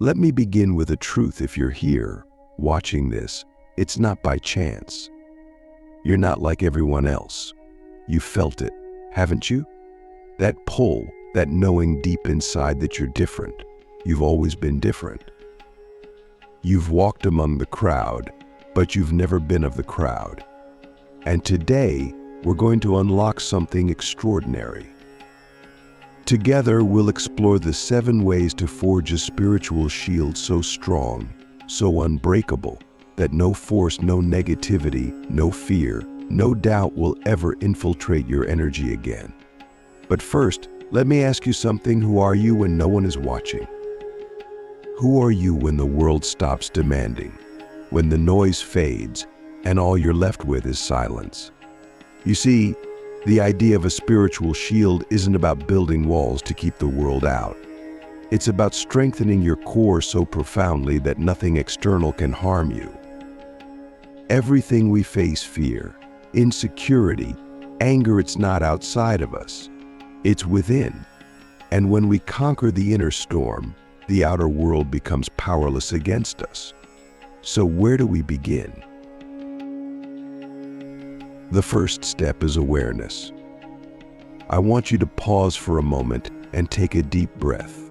Let me begin with a truth. If you're here, watching this, it's not by chance. You're not like everyone else. You felt it, haven't you? That pull, that knowing deep inside that you're different. You've always been different. You've walked among the crowd, but you've never been of the crowd. And today, we're going to unlock something extraordinary. Together, we'll explore the 7 ways to forge a spiritual shield so strong, so unbreakable, that no force, no negativity, no fear, no doubt will ever infiltrate your energy again. But first, let me ask you something. Who are you when no one is watching? Who are you when the world stops demanding, when the noise fades, and all you're left with is silence? You see, the idea of a spiritual shield isn't about building walls to keep the world out. It's about strengthening your core so profoundly that nothing external can harm you. Everything we face, fear, insecurity, anger, it's not outside of us. It's within. And when we conquer the inner storm, the outer world becomes powerless against us. So where do we begin? The first step is awareness. I want you to pause for a moment and take a deep breath.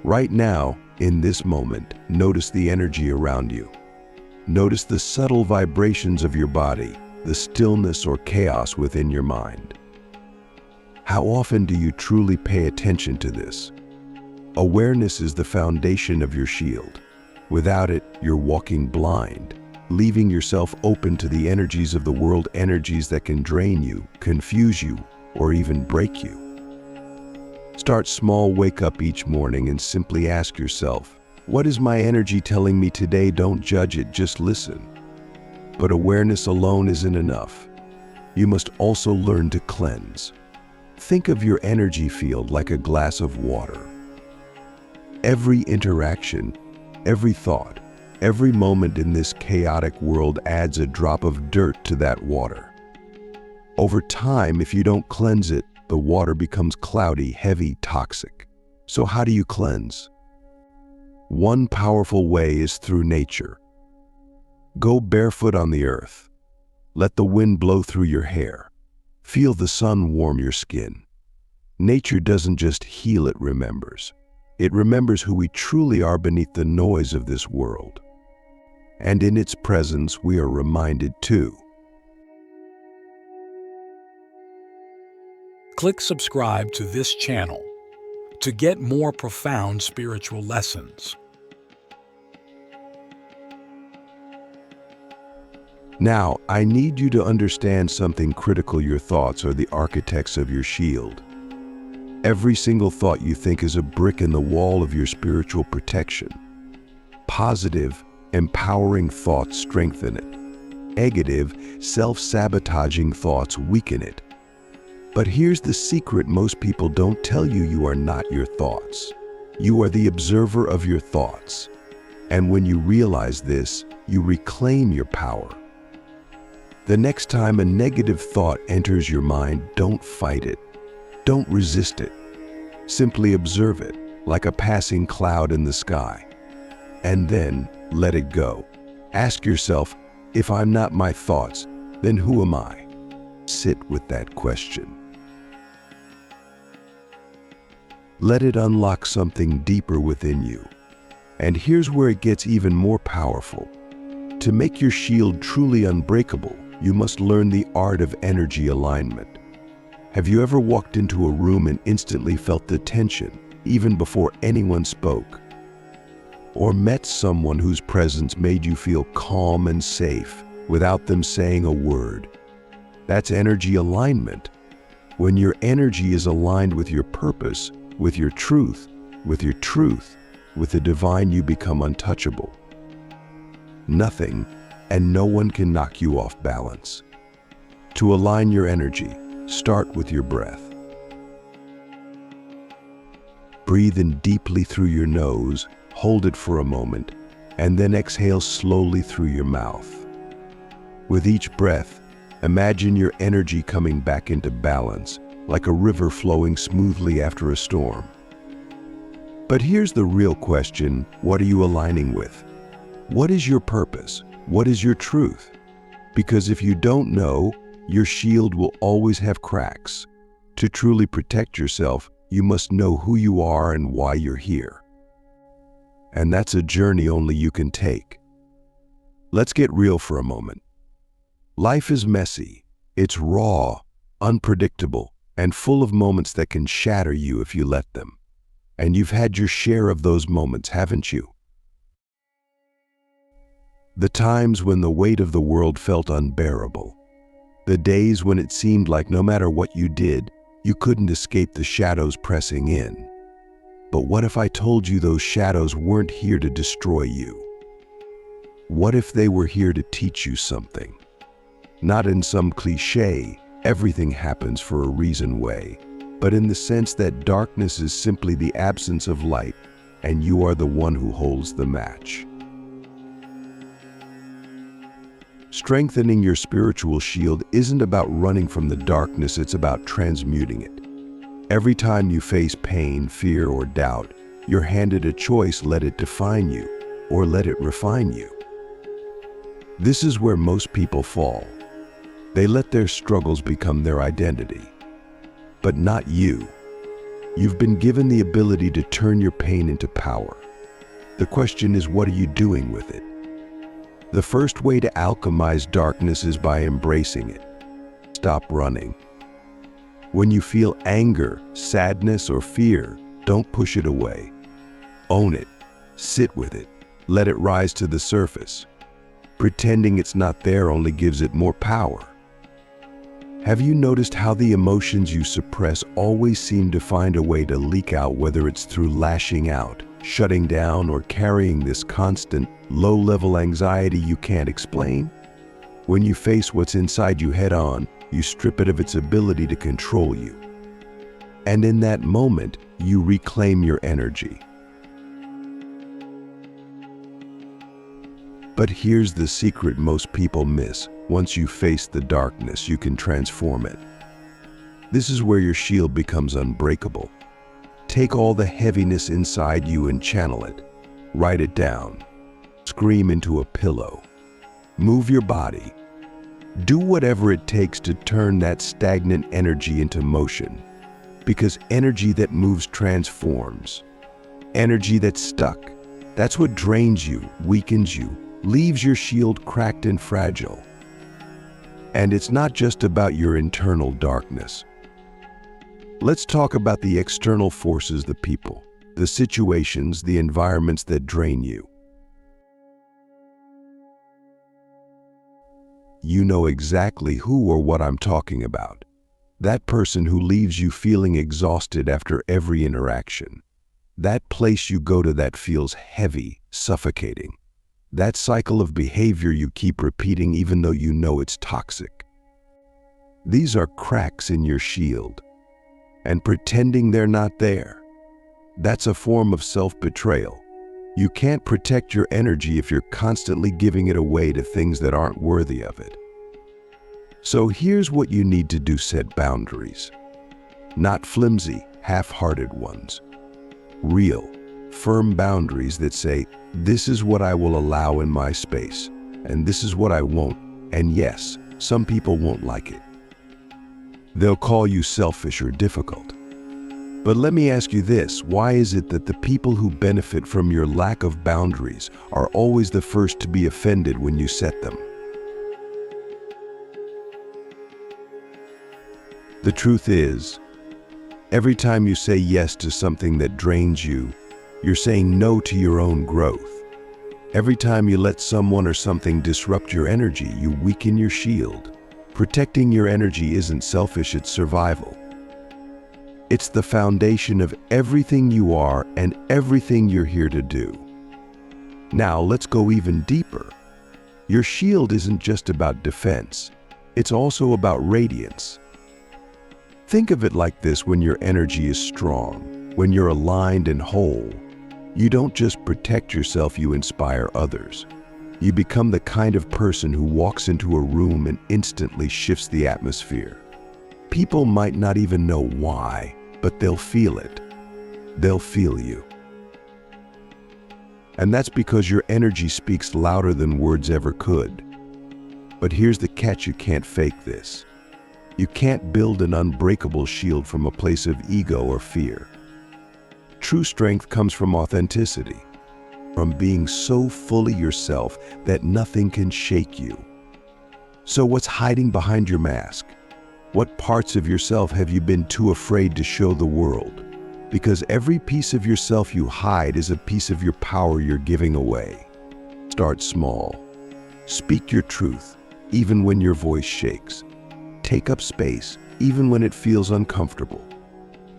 Right now, in this moment, notice the energy around you. Notice the subtle vibrations of your body, the stillness or chaos within your mind. How often do you truly pay attention to this? Awareness is the foundation of your shield. Without it, you're walking blind, leaving yourself open to the energies of the world, energies that can drain you, confuse you, or even break you. Start small. Wake up each morning and simply ask yourself, what is my energy telling me today? Don't judge it, just listen. But awareness alone isn't enough. You must also learn to cleanse. Think of your energy field like a glass of water. Every interaction, every thought, every moment in this chaotic world adds a drop of dirt to that water. Over time, if you don't cleanse it, the water becomes cloudy, heavy, toxic. So how do you cleanse? One powerful way is through nature. Go barefoot on the earth. Let the wind blow through your hair. Feel the sun warm your skin. Nature doesn't just heal, it remembers. It remembers who we truly are beneath the noise of this world. And in its presence, we are reminded too. Click subscribe to this channel to get more profound spiritual lessons. Now, I need you to understand something critical. Your thoughts are the architects of your shield. Every single thought you think is a brick in the wall of your spiritual protection. Positive, empowering thoughts strengthen it. Negative, self-sabotaging thoughts weaken it. But here's the secret most people don't tell you: you are not your thoughts. You are the observer of your thoughts. And when you realize this, you reclaim your power. The next time a negative thought enters your mind, don't fight it. Don't resist it. Simply observe it, like a passing cloud in the sky. And then let it go. Ask yourself, if I'm not my thoughts, then who am I? Sit with that question. Let it unlock something deeper within you. And here's where it gets even more powerful. To make your shield truly unbreakable, you must learn the art of energy alignment. Have you ever walked into a room and instantly felt the tension, even before anyone spoke? Or met someone whose presence made you feel calm and safe without them saying a word? That's energy alignment. When your energy is aligned with your purpose, with your truth, with the divine, you become untouchable. Nothing and no one can knock you off balance. To align your energy, start with your breath. Breathe in deeply through your nose, hold it for a moment, and then exhale slowly through your mouth. With each breath, imagine your energy coming back into balance, like a river flowing smoothly after a storm. But here's the real question: what are you aligning with? What is your purpose? What is your truth? Because if you don't know, your shield will always have cracks. To truly protect yourself, you must know who you are and why you're here. And that's a journey only you can take. Let's get real for a moment. Life is messy. It's raw, unpredictable, and full of moments that can shatter you if you let them. And you've had your share of those moments, haven't you? The times when the weight of the world felt unbearable. The days when it seemed like no matter what you did, you couldn't escape the shadows pressing in. But what if I told you those shadows weren't here to destroy you? What if they were here to teach you something? Not in some cliché, everything happens for a reason way, but in the sense that darkness is simply the absence of light, and you are the one who holds the match. Strengthening your spiritual shield isn't about running from the darkness, it's about transmuting it. Every time you face pain, fear, or doubt, you're handed a choice: let it define you, or let it refine you. This is where most people fall. They let their struggles become their identity. But not you. You've been given the ability to turn your pain into power. The question is, what are you doing with it? The first way to alchemize darkness is by embracing it. Stop running. When you feel anger, sadness, or fear, don't push it away. Own it. Sit with it. Let it rise to the surface. Pretending it's not there only gives it more power. Have you noticed how the emotions you suppress always seem to find a way to leak out, whether it's through lashing out, shutting down, or carrying this constant, low-level anxiety you can't explain? When you face what's inside you head-on, you strip it of its ability to control you. And in that moment, you reclaim your energy. But here's the secret most people miss. Once you face the darkness, you can transform it. This is where your shield becomes unbreakable. Take all the heaviness inside you and channel it. Write it down. Scream into a pillow. Move your body. Do whatever it takes to turn that stagnant energy into motion. Because energy that moves transforms. Energy that's stuck, that's what drains you, weakens you, leaves your shield cracked and fragile. And it's not just about your internal darkness. Let's talk about the external forces, the people, the situations, the environments that drain you. You know exactly who or what I'm talking about. That person who leaves you feeling exhausted after every interaction. That place you go to that feels heavy, suffocating. That cycle of behavior you keep repeating even though you know it's toxic. These are cracks in your shield. And pretending they're not there, that's a form of self-betrayal. You can't protect your energy if you're constantly giving it away to things that aren't worthy of it. So here's what you need to do: set boundaries. Not flimsy, half-hearted ones. Real, firm boundaries that say, this is what I will allow in my space, and this is what I won't. And yes, some people won't like it. They'll call you selfish or difficult. But let me ask you this: why is it that the people who benefit from your lack of boundaries are always the first to be offended when you set them? The truth is, every time you say yes to something that drains you, you're saying no to your own growth. Every time you let someone or something disrupt your energy, you weaken your shield. Protecting your energy isn't selfish, it's survival. It's the foundation of everything you are and everything you're here to do. Now let's go even deeper. Your shield isn't just about defense, it's also about radiance. Think of it like this: when your energy is strong, when you're aligned and whole, you don't just protect yourself, you inspire others. You become the kind of person who walks into a room and instantly shifts the atmosphere. People might not even know why, but they'll feel it. They'll feel you. And that's because your energy speaks louder than words ever could. But here's the catch: you can't fake this. You can't build an unbreakable shield from a place of ego or fear. True strength comes from authenticity, from being so fully yourself that nothing can shake you. So what's hiding behind your mask? What parts of yourself have you been too afraid to show the world? Because every piece of yourself you hide is a piece of your power you're giving away. Start small. Speak your truth, even when your voice shakes. Take up space, even when it feels uncomfortable.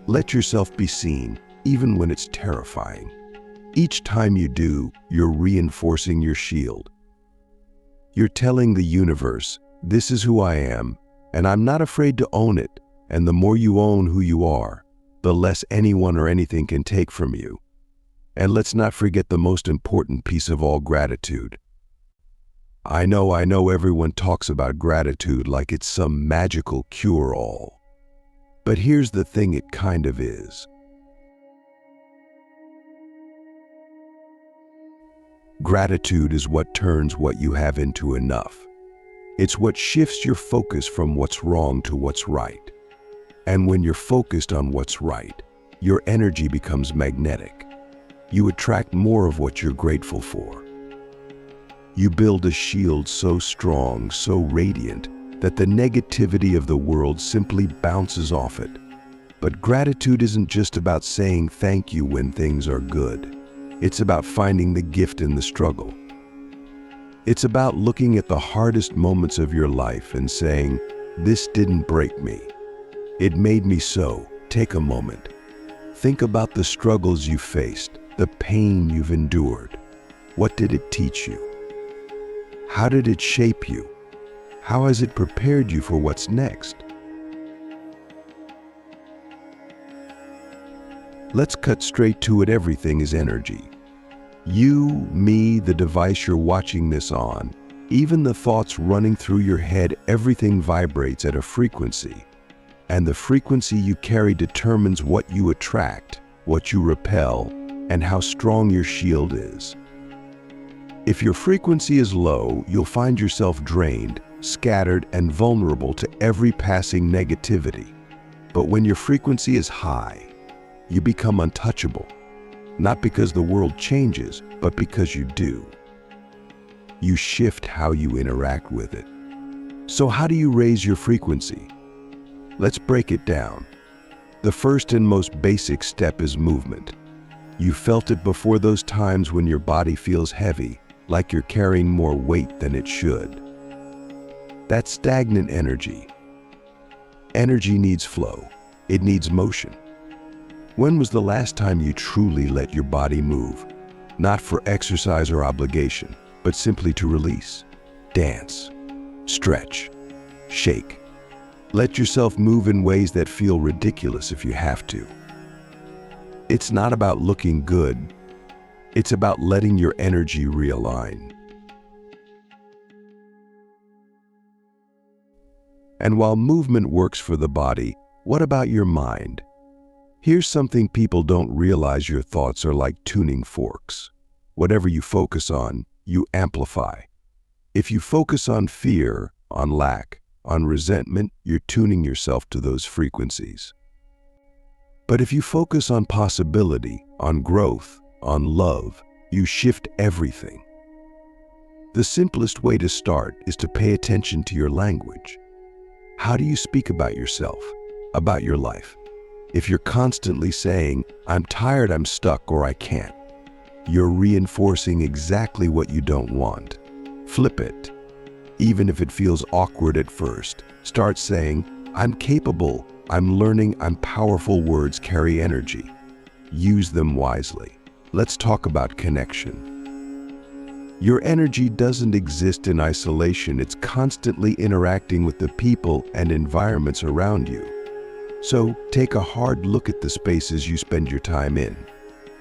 Let yourself be seen, even when it's terrifying. Each time you do, you're reinforcing your shield. You're telling the universe, this is who I am, and I'm not afraid to own it. And the more you own who you are, the less anyone or anything can take from you. And let's not forget the most important piece of all: gratitude. I know everyone talks about gratitude like it's some magical cure-all. But here's the thing: it kind of is. Gratitude is what turns what you have into enough. It's what shifts your focus from what's wrong to what's right. And when you're focused on what's right, your energy becomes magnetic. You attract more of what you're grateful for. You build a shield so strong, so radiant, that the negativity of the world simply bounces off it. But gratitude isn't just about saying thank you when things are good. It's about finding the gift in the struggle. It's about looking at the hardest moments of your life and saying, this didn't break me. It made me so. Take a moment. Think about the struggles you faced, the pain you've endured. What did it teach you? How did it shape you? How has it prepared you for what's next? Let's cut straight to it. Everything is energy. You, me, the device you're watching this on, even the thoughts running through your head, everything vibrates at a frequency. And the frequency you carry determines what you attract, what you repel, and how strong your shield is. If your frequency is low, you'll find yourself drained, scattered, and vulnerable to every passing negativity. But when your frequency is high, you become untouchable. Not because the world changes, but because you do. You shift how you interact with it. So how do you raise your frequency? Let's break it down. The first and most basic step is movement. You felt it before, those times when your body feels heavy, like you're carrying more weight than it should. That's stagnant energy. Energy needs flow. It needs motion. When was the last time you truly let your body move? Not for exercise or obligation, but simply to release. Dance, stretch, shake. Let yourself move in ways that feel ridiculous if you have to. It's not about looking good. It's about letting your energy realign. And while movement works for the body, what about your mind? Here's something people don't realize: your thoughts are like tuning forks. Whatever you focus on, you amplify. If you focus on fear, on lack, on resentment, you're tuning yourself to those frequencies. But if you focus on possibility, on growth, on love, you shift everything. The simplest way to start is to pay attention to your language. How do you speak about yourself, about your life? If you're constantly saying, I'm tired, I'm stuck, or I can't, you're reinforcing exactly what you don't want. Flip it. Even if it feels awkward at first, start saying, I'm capable, I'm learning, I'm powerful. Words carry energy. Use them wisely. Let's talk about connection. Your energy doesn't exist in isolation. It's constantly interacting with the people and environments around you. So take a hard look at the spaces you spend your time in.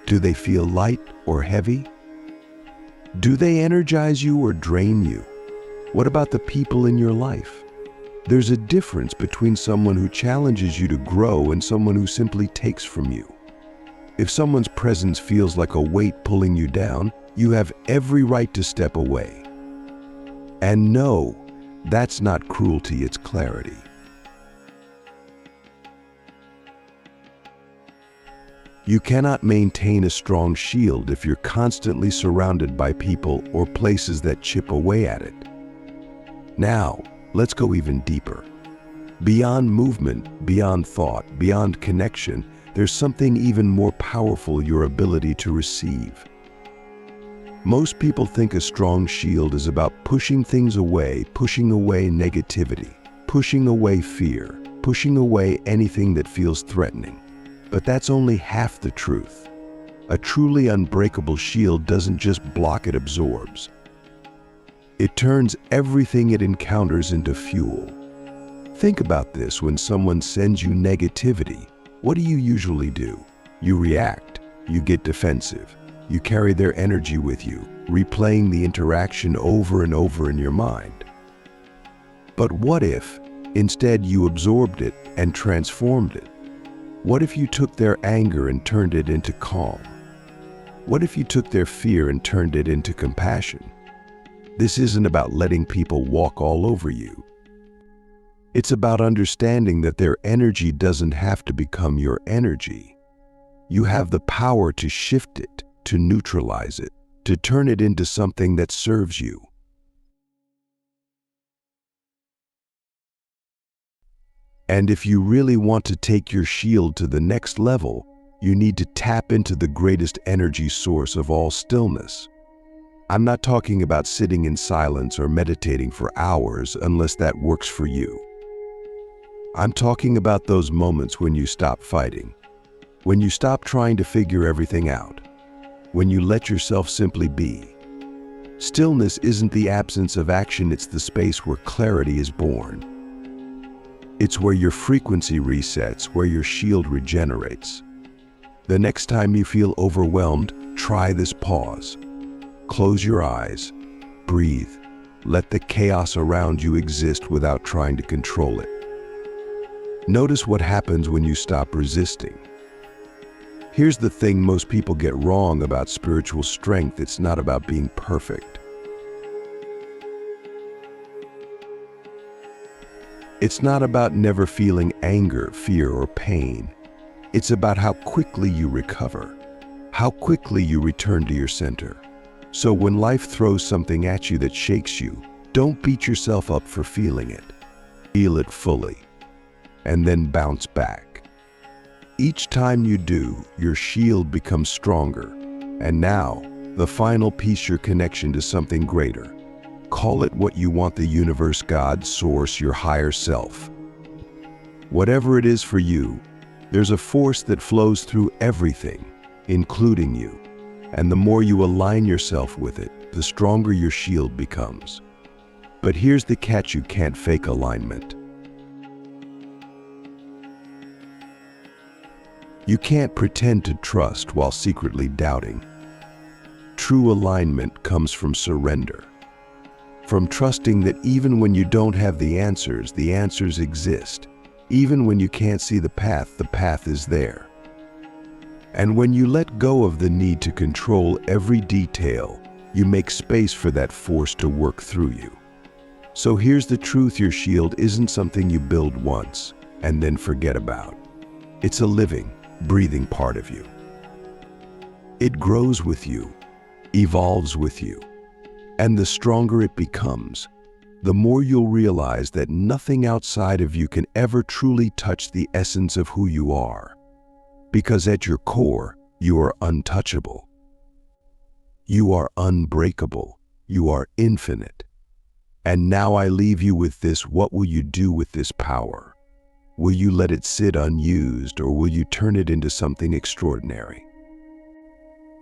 Do they feel light or heavy? Do they energize you or drain you? What about the people in your life? There's a difference between someone who challenges you to grow and someone who simply takes from you. If someone's presence feels like a weight pulling you down, you have every right to step away. And no, that's not cruelty, it's clarity. You cannot maintain a strong shield if you're constantly surrounded by people or places that chip away at it. Now, let's go even deeper. Beyond movement, beyond thought, beyond connection, there's something even more powerful: your ability to receive. Most people think a strong shield is about pushing things away, pushing away negativity, pushing away fear, pushing away anything that feels threatening. But that's only half the truth. A truly unbreakable shield doesn't just block, it absorbs. It turns everything it encounters into fuel. Think about this: when someone sends you negativity, what do you usually do? You react, you get defensive, you carry their energy with you, replaying the interaction over and over in your mind. But what if, instead, you absorbed it and transformed it? What if you took their anger and turned it into calm? What if you took their fear and turned it into compassion? This isn't about letting people walk all over you. It's about understanding that their energy doesn't have to become your energy. You have the power to shift it, to neutralize it, to turn it into something that serves you. And if you really want to take your shield to the next level, you need to tap into the greatest energy source of all: stillness. I'm not talking about sitting in silence or meditating for hours unless that works for you. I'm talking about those moments when you stop fighting, when you stop trying to figure everything out, when you let yourself simply be. Stillness isn't the absence of action, it's the space where clarity is born. It's where your frequency resets, where your shield regenerates. The next time you feel overwhelmed, try this pause. Close your eyes, breathe, let the chaos around you exist without trying to control it. Notice what happens when you stop resisting. Here's the thing most people get wrong about spiritual strength: it's not about being perfect. It's not about never feeling anger, fear, or pain. It's about how quickly you recover, how quickly you return to your center. So when life throws something at you that shakes you, don't beat yourself up for feeling it. Feel it fully, and then bounce back. Each time you do, your shield becomes stronger. And now, the final piece: your connection to something greater. Call it what you want: the universe, God, source, your higher self. Whatever it is for you, there's a force that flows through everything, including you. And the more you align yourself with it, the stronger your shield becomes. But here's the catch: you can't fake alignment. You can't pretend to trust while secretly doubting. True alignment comes from surrender. From trusting that even when you don't have the answers exist. Even when you can't see the path is there. And when you let go of the need to control every detail, you make space for that force to work through you. So here's the truth: your shield isn't something you build once and then forget about. It's a living, breathing part of you. It grows with you, evolves with you. And the stronger it becomes, the more you'll realize that nothing outside of you can ever truly touch the essence of who you are. Because at your core, you are untouchable. You are unbreakable. You are infinite. And now I leave you with this: what will you do with this power? Will you let it sit unused, or will you turn it into something extraordinary?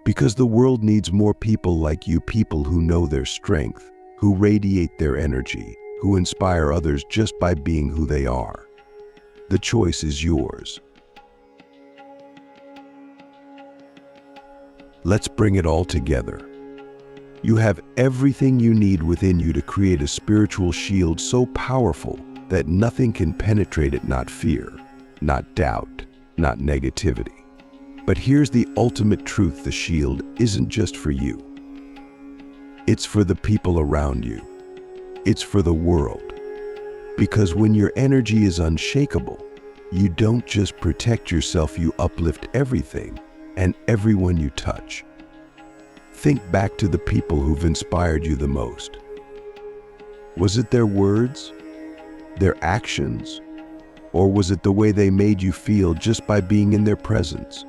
Because the world needs more people like you, people who know their strength, who radiate their energy, who inspire others just by being who they are. The choice is yours. Let's bring it all together. You have everything you need within you to create a spiritual shield so powerful that nothing can penetrate it: not fear, not doubt, not negativity. But here's the ultimate truth: the shield isn't just for you. It's for the people around you. It's for the world. Because when your energy is unshakable, you don't just protect yourself, you uplift everything and everyone you touch. Think back to the people who've inspired you the most. Was it their words, their actions, or was it the way they made you feel just by being in their presence?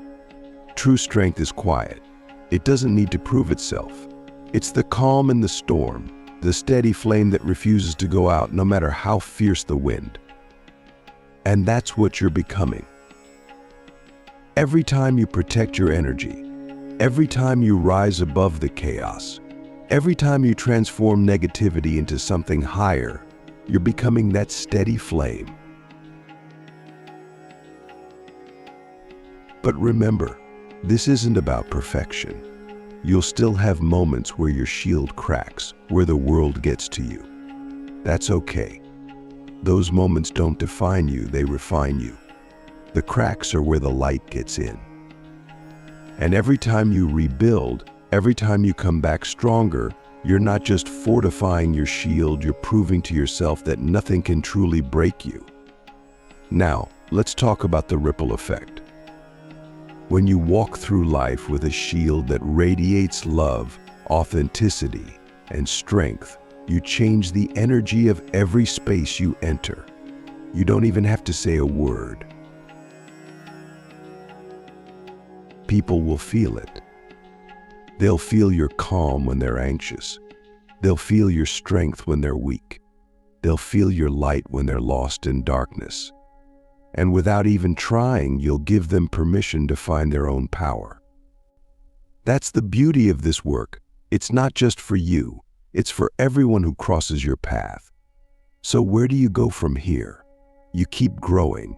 True strength is quiet. It doesn't need to prove itself. It's the calm in the storm, the steady flame that refuses to go out no matter how fierce the wind. And that's what you're becoming. Every time you protect your energy, every time you rise above the chaos, every time you transform negativity into something higher, you're becoming that steady flame. But remember, this isn't about perfection. You'll still have moments where your shield cracks, where the world gets to you. That's okay. Those moments don't define you, they refine you. The cracks are where the light gets in. And every time you rebuild, every time you come back stronger, you're not just fortifying your shield, you're proving to yourself that nothing can truly break you. Now, let's talk about the ripple effect. When you walk through life with a shield that radiates love, authenticity, and strength, you change the energy of every space you enter. You don't even have to say a word. People will feel it. They'll feel your calm when they're anxious. They'll feel your strength when they're weak. They'll feel your light when they're lost in darkness. And without even trying, you'll give them permission to find their own power. That's the beauty of this work. It's not just for you. It's for everyone who crosses your path. So where do you go from here? You keep growing.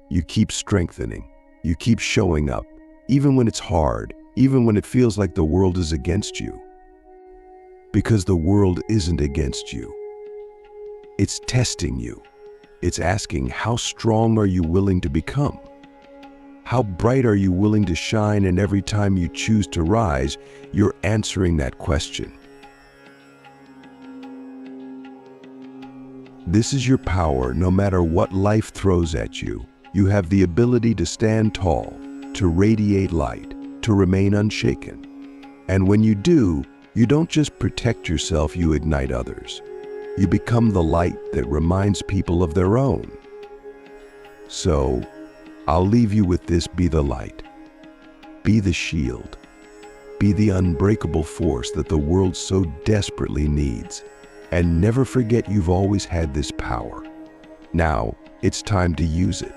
You keep strengthening. You keep showing up, even when it's hard, even when it feels like the world is against you. Because the world isn't against you. It's testing you. It's asking, how strong are you willing to become? How bright are you willing to shine? And every time you choose to rise, you're answering that question. This is your power. No matter what life throws at you, you have the ability to stand tall, to radiate light, to remain unshaken. And when you do, you don't just protect yourself, you ignite others. You become the light that reminds people of their own. So, I'll leave you with this: be the light. Be the shield. Be the unbreakable force that the world so desperately needs. And never forget, you've always had this power. Now, it's time to use it.